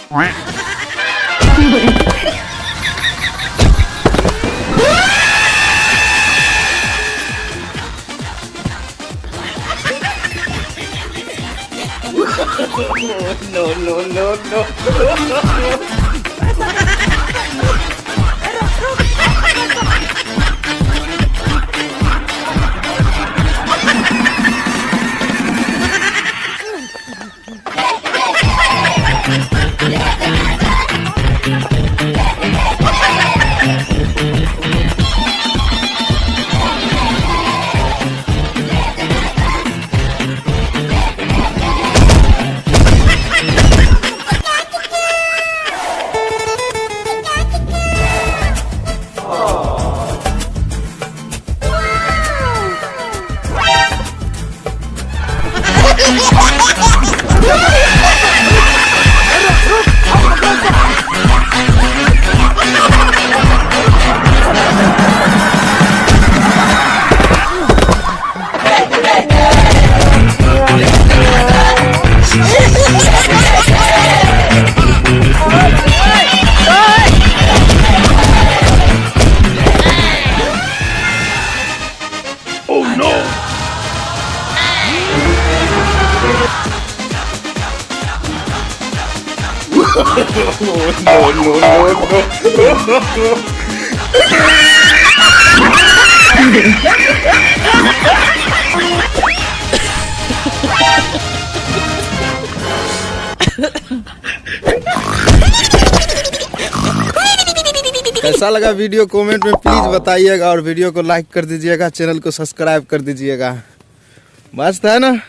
No. कैसा लगा video comment में प्लीज बताइएगा और वीडियो को लाइक कर दीजिएगा, चैनल को सब्सक्राइब कर दीजिएगा। मस्त है ना।